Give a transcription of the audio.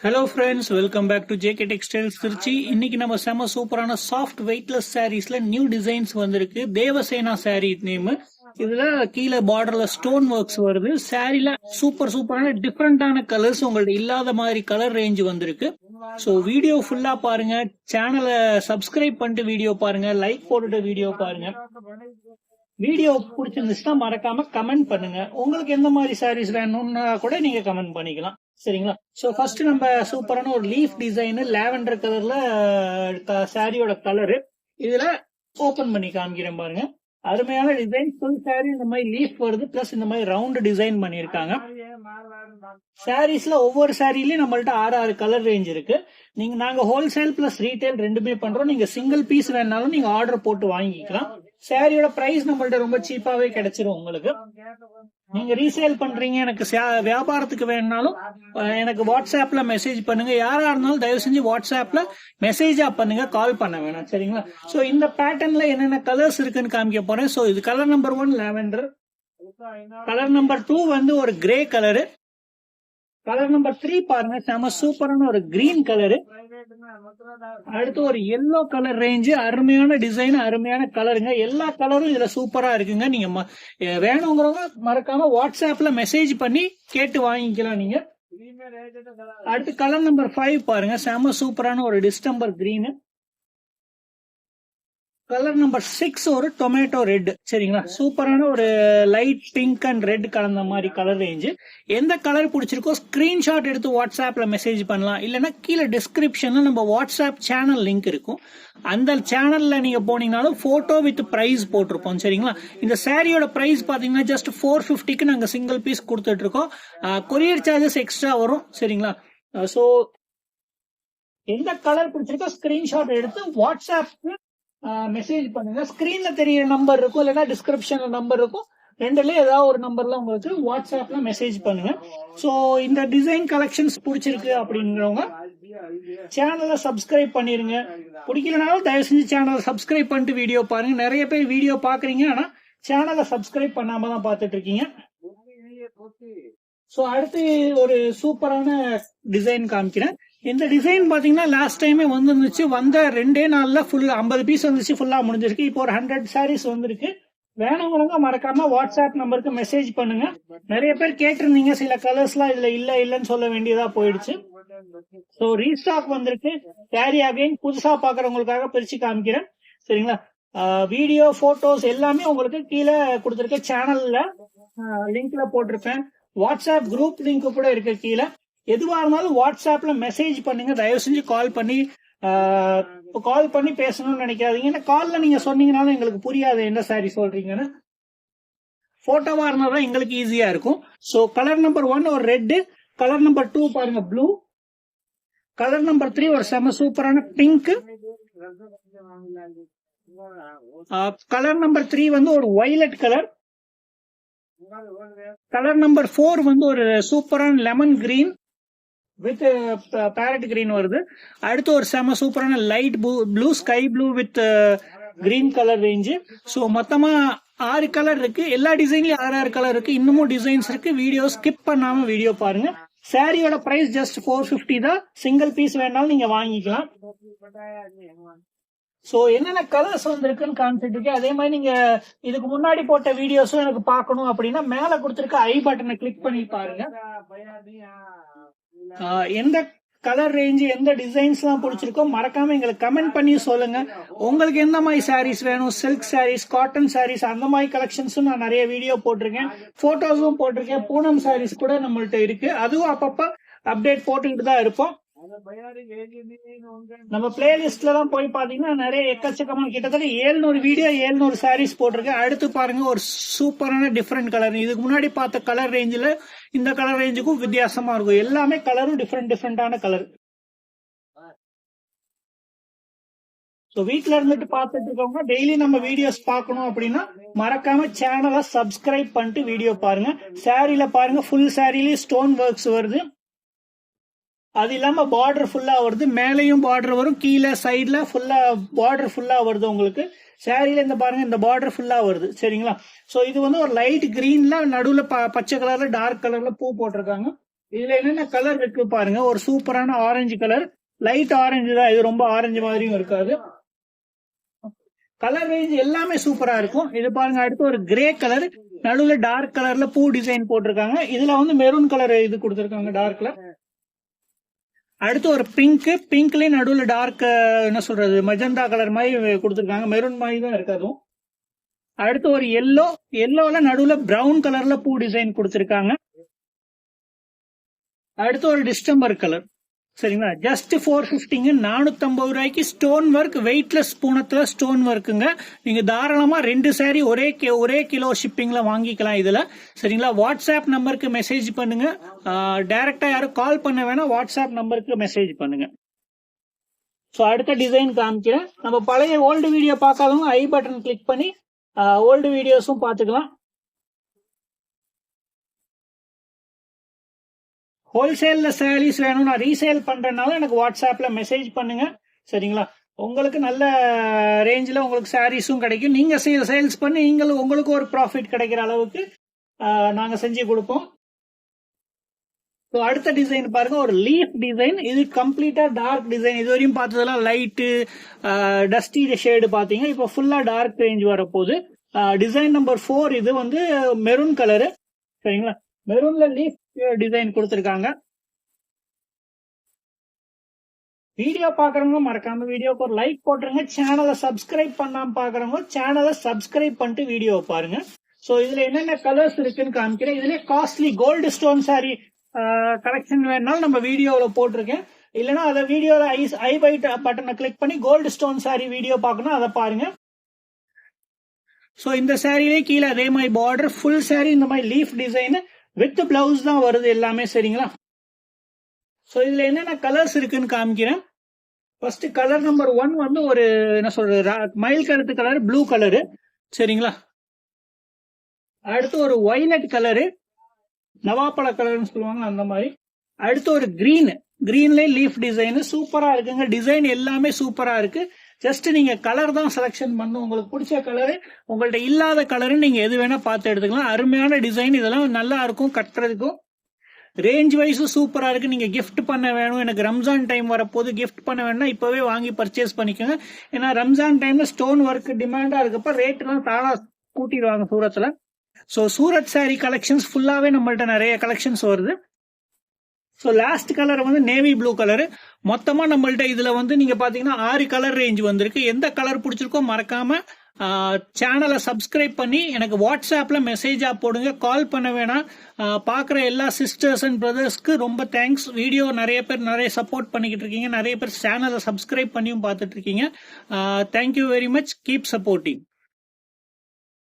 Hello friends, welcome back to JK textiles Trichy. இன்னைக்கு நம்ம செம சூப்பரான சாஃப்ட் வெயிட்லெஸ் சாரீஸ்ல நியூ டிசைன்ஸ் வந்திருக்கு. தேவசேனா சாரீ நேம். இதுல கீழே பார்டர்ல ஸ்டோன் ஒர்க்ஸ் வருது. சாரீல சூப்பரான டிஃப்ரெண்டான கலர்ஸ், உங்கள்ட்ட இல்லாத மாதிரி கலர் ரேஞ்ச் வந்திருக்கு. ஸோ வீடியோ ஃபுல்லா பாருங்க. சேனலை சப்ஸ்கிரைப் பண்ணிட்டு வீடியோ பாருங்க. லைக் போட்டுட்டு வீடியோ பாருங்க. வீடியோ பிடிச்சிருந்துச்சுன்னா மறக்காம கமெண்ட் பண்ணுங்க. உங்களுக்கு எந்த மாதிரி சாரீஸ் வேணும்னா கூட நீங்க கமெண்ட் பண்ணிக்கலாம். சரிங்களா? சோ ஃபர்ஸ்ட் நம்ம சூப்பரான ஒரு லீஃப் டிசைன் லாவெண்டர் கலர்ல சாரியோட கலரு இதுல ஓபன் பண்ணி காமிக்கிறேன் பாருங்க. அருமையான டிசைன். ஃபுல் சாரி இந்த மாதிரி லீஃப் வருது, பிளஸ் இந்த மாதிரி ரவுண்ட் டிசைன் பண்ணிருக்காங்க. சாரீஸ்ல ஒவ்வொரு சாரிலயும் நம்மள்ட்ட 6 கலர் ரேஞ்ச் இருக்கு. நாங்க ஹோல்சேல் பிளஸ் ரீட்டைல் ரெண்டுமே பண்றோம். நீங்க சிங்கிள் பீஸ் வேணாலும் நீங்க ஆர்டர் போட்டு வாங்கிக்கலாம். சாரியோட பிரைஸ் நம்மள்ட்ட ரொம்ப சீப்பாவே கிடைச்சிரும் உங்களுக்கு. நீங்க ரீசேல் பண்றீங்க, எனக்கு வியாபாரத்துக்கு வேணும்னாலும் எனக்கு வாட்ஸ்அப்ல மெசேஜ் பண்ணுங்க. யாரா இருந்தாலும் தயவு செஞ்சு வாட்ஸ்அப்ல மெசேஜா பண்ணுங்க, கால் பண்ண வேணாம். சரிங்களா? சோ இந்த பேட்டர்ன்ல என்னென்ன கலர்ஸ் இருக்குன்னு காமிக்க போறேன். சோ இது colour number 1 lavender, colour number 2 வந்து ஒரு கிரே கலரு, கலர் நம்பர் 3 பாருங்க செம சூப்பரான ஒரு கிரீன் கலரு, அடுத்து ஒரு எல்லோ கலர் ரேஞ்சு. அருமையான டிசைன், அருமையான கலருங்க. எல்லா கலரும் இதுல சூப்பரா இருக்குங்க. நீங்க வேணுங்கிறவங்க மறக்காம வாட்ஸ்அப்ல மெசேஜ் பண்ணி கேட்டு வாங்கிக்கலாம் நீங்க. அடுத்து கலர் நம்பர் 5 பாருங்க செம சூப்பரான ஒரு டிஸ்டம்பர் கிரீன், கலர் நம்பர் 6 ஒரு டொமேட்டோ ரெட். சரிங்களா? சூப்பரான ஒரு லைட் பிங்க் அண்ட் ரெட் கலந்த மாதிரி கலர் ரேஞ்சு. எந்த கலர் பிடிச்சிருக்கோ ஸ்கிரீன்ஷாட் எடுத்து வாட்ஸ்அப்ல மெசேஜ் பண்ணலாம். இல்லைன்னா கீழே டிஸ்கிரிப்ஷன்ல நம்ம வாட்ஸ்அப் சேனல் லிங்க் இருக்கும். அந்த சேனல்ல நீங்க போனீங்கன்னாலும் போட்டோ வித் பிரைஸ் போட்டிருப்போம். சரிங்களா? இந்த சாரியோட பிரைஸ் பாத்தீங்கன்னா ஜஸ்ட் 450க்கு நாங்க சிங்கிள் பீஸ் கொடுத்துட்டு இருக்கோம். கொரியர் சார்ஜஸ் எக்ஸ்ட்ரா வரும். சரிங்களா? சோ எந்த கலர் பிடிச்சிருக்கோ ஸ்கிரீன்ஷாட் எடுத்து வாட்ஸ்அப்ல மெசேஜ் பண்ணுங்க. ஸ்கிரீன்ல தெரியற நம்பர் இருக்கும், இல்லைன்னா டிஸ்கிரிப்ஷன்ல நம்பர் இருக்கும். ரெண்டுல ஏதாவது ஒரு நம்பர்ல உங்களுக்கு வாட்ஸ்அப்ல மெசேஜ் பண்ணுங்க. சோ இந்த டிசைன் கலெக்ஷன்ஸ் பிடிச்சிருக்கு அப்படிங்கிறவங்க சேனலை சப்ஸ்கிரைப் பண்ணிருங்க. பிடிக்கலனாலும் தயவு செஞ்சு சேனலை சப்ஸ்கிரைப் பண்ணிட்டு வீடியோ பாருங்க. நிறைய பேர் வீடியோ பாக்குறீங்க, ஆனா சேனலை சப்ஸ்கிரைப் பண்ணாம தான் பாத்துட்டு இருக்கீங்க. சோ அடுத்து ஒரு சூப்பரான டிசைன் காமிக்கிறேன். இந்த டிசைன் பாத்தீங்கன்னா லாஸ்ட் டைமே வந்துருந்துச்சு. வந்த 2 நாள்ல ஃபுல் 50 பீஸ் வந்துச்சு, ஃபுல்லா முடிஞ்சிருக்கு. இப்போ ஒரு 100 சாரீஸ் வந்திருக்கு. வேணுங்கிறவங்க மறக்காம வாட்ஸ்அப் நம்பருக்கு மெசேஜ் பண்ணுங்க. நிறைய பேர் கேட்டிருந்தீங்க, சில கலர்ஸ் எல்லாம் இதுல இல்லன்னு சொல்ல வேண்டியதா போயிடுச்சு. சோ ரீஸ்டாக் வந்திருக்கு. சாரி அகைன் புதுசா பாக்குறவங்களுக்காக பிரிச்சு காமிக்கிறேன். சரிங்களா? வீடியோ போட்டோஸ் எல்லாமே உங்களுக்கு கீழே கொடுத்திருக்க சேனல்ல லிங்க்ல போட்டிருப்பேன். வாட்ஸ்அப் குரூப் லிங்க் கூட இருக்கு கீழே. எதுவா இருந்தாலும் வாட்ஸ்அப்ல மெசேஜ் பண்ணுங்க. தயவு செஞ்சு கால் பண்ணி பேசணும்னு நினைக்காதீங்க. ஏன்னா கால்ல நீங்க சொன்னீங்கன்னாலும் எங்களுக்கு புரியாது என்ன சாரி சொல்றீங்கன்னு. போட்டோவா இருந்தாலும் எங்களுக்கு ஈஸியா இருக்கும். சோ கலர் நம்பர் 1 ஒரு ரெட், கலர் நம்பர் 2 பாருங்க ப்ளூ, கலர் நம்பர் 3 ஒரு செம சூப்பரான பிங்க், கலர் நம்பர் 3 வந்து ஒரு வயலட் கலர், கலர் நம்பர் 4 வந்து ஒரு சூப்பரான lemon green with farad green வருது. அடுத்து ஒரு செம சூப்பரான light blue, sky blue with green colour range. So மொத்தமா 6 கலர் இருக்கு. எல்லா டிசைன்லயும் 6 கலர் இருக்கு. இன்னமும் டிசைன்ஸ் இருக்கு. வீடியோ ஸ்கிப் பண்ணாம வீடியோ பாருங்க. சாரியோட பிரைஸ் ஜஸ்ட் 450 தான். சிங்கிள் பீஸ் வேணாலும் நீங்க வாங்கிக்கலாம். சோ என்னென்ன கலர்ஸ் வந்திருக்குன்னு காமிச்சிட்டு இருக்கேன். அதே மாதிரி நீங்க இதுக்கு முன்னாடி போட்ட வீடியோஸும் எனக்கு பார்க்கணும் அப்படின்னா மேல கொடுத்திருக்க ஐ பட்டனை கிளிக் பண்ணி பாருங்க. எந்த கலர் ரேஞ்ச் எந்த டிசைன்ஸ் எல்லாம் பிடிச்சிருக்கோ மறக்காம எங்களுக்கு கமெண்ட் பண்ணி சொல்லுங்க. உங்களுக்கு எந்த மாதிரி சாரீஸ் வேணும், சில்க் சாரீஸ், காட்டன் சாரீஸ், அந்த மாதிரி கலெக்ஷன்ஸும் நான் நிறைய வீடியோ போட்டிருக்கேன், போட்டோஸும் போட்டிருக்கேன். பூனம் சாரீஸ் கூட நம்மள்ட்ட இருக்கு. அதுவும் அப்பப்ப அப்டேட் போட்டுக்கிட்டு தான் இருப்போம். நம்ம பிளேலிஸ்ட்ல தான் போய் பாத்தீங்கன்னா நிறைய எக்கச்சக்கமான கிட்டத்தட்ட 700 வீடியோ 700 சாரீஸ் போட்டிருக்கேன். அடுத்து பாருங்க ஒரு சூப்பரான டிஃப்ரெண்ட் கலர். இதுக்கு முன்னாடி பார்த்த கலர் ரேஞ்சில் இந்த கலர் ரேஞ்சுக்கும் வித்தியாசமா இருக்கும். எல்லாமே கலரும் டிஃப்ரெண்டான கலர். ஸோ வீட்டில இருந்துட்டு பார்த்துட்டு இருக்கவங்க டெய்லி நம்ம வீடியோஸ் பார்க்கணும் அப்படின்னா மறக்காம சேனலை சப்ஸ்கிரைப் பண்ணிட்டு வீடியோ பாருங்க. சாரியில பாருங்க ஃபுல் சாரிலேயே ஸ்டோன் ஒர்க்ஸ் வருது. அது இல்லாம பார்டர் ஃபுல்லா வருது. மேலையும் பார்டர் வரும், கீழே சைட்ல ஃபுல்லா பார்டர் ஃபுல்லா வருது உங்களுக்கு. சாரியில இந்த பாருங்க இந்த பார்டர் ஃபுல்லா வருது. சரிங்களா? சோ இது வந்து ஒரு லைட் கிரீன்ல நடுவுல பச்சை கலர்ல டார்க் கலர்ல பூ போட்டிருக்காங்க. இதுல என்னென்ன கலர் இருக்கு பாருங்க. ஒரு சூப்பரான ஆரஞ்சு கலர், லைட் ஆரஞ்சு தான் இது, ரொம்ப ஆரஞ்சு மாதிரியும் இருக்காது. கலர் ரேஞ்ச் எல்லாமே சூப்பரா இருக்கும். இது பாருங்க, அடுத்து ஒரு கிரே கலர், நடுவுல டார்க் கலர்ல பூ டிசைன் போட்டிருக்காங்க. இதுல வந்து மெரூன் கலர் இது கொடுத்திருக்காங்க, டார்க் கலர். அடுத்து ஒரு பிங்க், பிங்க்லயே நடுவுல டார்க் என்ன சொல்றது மஜந்தா கலர் மாதிரி கொடுத்திருக்காங்க, மெரூன் மாதிரி தான் இருக்கு அதுவும். அடுத்து ஒரு எல்லோ, எல்லோல நடுவுல பிரவுன் கலர்ல பூ டிசைன் கொடுத்திருக்காங்க. அடுத்து ஒரு டிஸ்டம்பர் கலர். சரிங்களா, ஜஸ்ட் 450ங்க, 450 ரூபாய்க்கு ஸ்டோன் ஒர்க், வெயிட்லெஸ் பூனத்துல ஸ்டோன் ஒர்க்குங்க. நீங்க தாராளமா 2 சாரி ஒரே கிலோ ஷிப்பிங்ல வாங்கிக்கலாம் இதுல. சரிங்களா, வாட்ஸ்அப் நம்பருக்கு மெசேஜ் பண்ணுங்க. டைரக்டா யாரும் கால் பண்ண வேணாம், வாட்ஸ்அப் நம்பருக்கு மெசேஜ் பண்ணுங்க. ஸோ அடுத்த டிசைன் காமிக்கிறேன். நம்ம பழைய ஓல்டு வீடியோ பார்க்காதவங்க ஐ பட்டன் கிளிக் பண்ணி ஓல்டு வீடியோஸும் பார்த்துக்கலாம். ஹோல்சேல்ல சாரீஸ் வேணும், நான் ரீசேல் பண்றதுனால எனக்கு வாட்ஸ்அப்ல மெசேஜ் பண்ணுங்க. சரிங்களா, உங்களுக்கு நல்ல ரேஞ்சில் உங்களுக்கு சாரீஸும் கிடைக்கும். நீங்க சேல்ஸ் பண்ணி உங்களுக்கு ஒரு ப்ராஃபிட் கிடைக்கிற அளவுக்கு நாங்க செஞ்சு கொடுப்போம். அடுத்த டிசைன் பாருங்க, ஒரு லீஃப் டிசைன். இது கம்ப்ளீட்டா டார்க் டிசைன். இது வரையும் பார்த்ததெல்லாம் லைட்டு டஸ்டி ஷேடு பாத்தீங்க, இப்போ ஃபுல்லா டார்க் ரேஞ்ச் வரப்போகுது. Design number 4. இது வந்து மெரூன் கலரு. சரிங்களா, மெரூன்ல லீஃப் டிசைன் கொடுத்திருக்காங்க. வீடியோ பாக்குறவங்க மறக்காம வீடியோக்கு ஒரு லைக் போட்டுருங்க. சேனலை சப்ஸ்கிரைப் பண்ணாம பாக்குறவங்க சேனலை சப்ஸ்கிரைப் பண்ணிட்டு வீடியோ பாருங்க. சோ இதுல என்னென்ன கலர்ஸ் இருக்குன்னு காமிக்கிறேன். இதுல costly gold stone sari collection வேணாலும் நம்ம வீடியோல போட்டிருக்கேன். இல்லைன்னா அதை வீடியோல ஐ பைட் பட்டனை கிளிக் பண்ணி கோல்டு ஸ்டோன் சாரி வீடியோ பார்க்கணும், அதை பாருங்க. சோ இந்த சாரிலே கீழே அதே மாதிரி பார்டர், ஃபுல் சாரி இந்த மாதிரி லீஃப் டிசைன் வித் பிளவுஸ் தான் வருது எல்லாமே. சரிங்களா, சோ இதுல என்னென்ன கலர்ஸ் இருக்குன்னு காமிக்கிறேன். ஃபர்ஸ்ட் கலர் நம்பர் 1 வந்து ஒரு என்ன சொல்றது மயில் கருத்து கலர், ப்ளூ கலரு. சரிங்களா, அடுத்து ஒரு வயலட் கலரு, நவாப்பழ கலர்னு சொல்லுவாங்க அந்த மாதிரி. அடுத்து ஒரு கிரீன், கிரீன்ல லீஃப் டிசைன் சூப்பரா இருக்குங்க. டிசைன் எல்லாமே சூப்பரா இருக்கு. ஜஸ்ட் நீங்க கலர் தான் செலக்ஷன் பண்ணும். உங்களுக்கு பிடிச்ச கலரு, உங்கள்ட்ட இல்லாத கலரு நீங்க எது வேணா பார்த்து எடுத்துக்கலாம். அருமையான டிசைன், இதெல்லாம் நல்லா இருக்கும் கட்டுறதுக்கும். ரேஞ்ச் வைஸும் சூப்பரா இருக்கு. நீங்க கிஃப்ட் பண்ண வேணும், எனக்கு ரம்ஜான் டைம் வரப்போது கிஃப்ட் பண்ண வேணும்னா இப்பவே வாங்கி பர்ச்சேஸ் பண்ணிக்கோங்க. ஏன்னா ரம்ஜான் டைம்ல ஸ்டோன் ஒர்க் டிமாண்டா இருக்கப்ப ரேட் எல்லாம் தானா கூட்டிடுவாங்க சூரத்ல. ஸோ சூரத் சாரி கலெக்ஷன்ஸ் ஃபுல்லாவே நம்மள்ட்ட நிறைய கலெக்ஷன்ஸ் வருது. ஸோ லாஸ்ட் கலர் வந்து நேவி ப்ளூ கலர். மொத்தமா நம்மள்ட்ட இதுல வந்து நீங்க பாத்தீங்கன்னா 6 கலர் ரேஞ்ச் வந்திருக்கு. எந்த கலர் பிடிச்சிருக்கோ மறக்காம சேனலை சப்ஸ்கிரைப் பண்ணி எனக்கு வாட்ஸ்அப்ல மெசேஜா போடுங்க, கால் பண்ண வேணாம். பாக்குற எல்லா சிஸ்டர்ஸ் அண்ட் பிரதர்ஸ்க்கு ரொம்ப தேங்க்ஸ். வீடியோ நிறைய பேர் நிறைய சப்போர்ட் பண்ணிக்கிட்டு இருக்கீங்க, நிறைய பேர் சேனலை சப்ஸ்கிரைப் பண்ணியும் பார்த்துட்டு இருக்கீங்க. Thank you very much, keep supporting.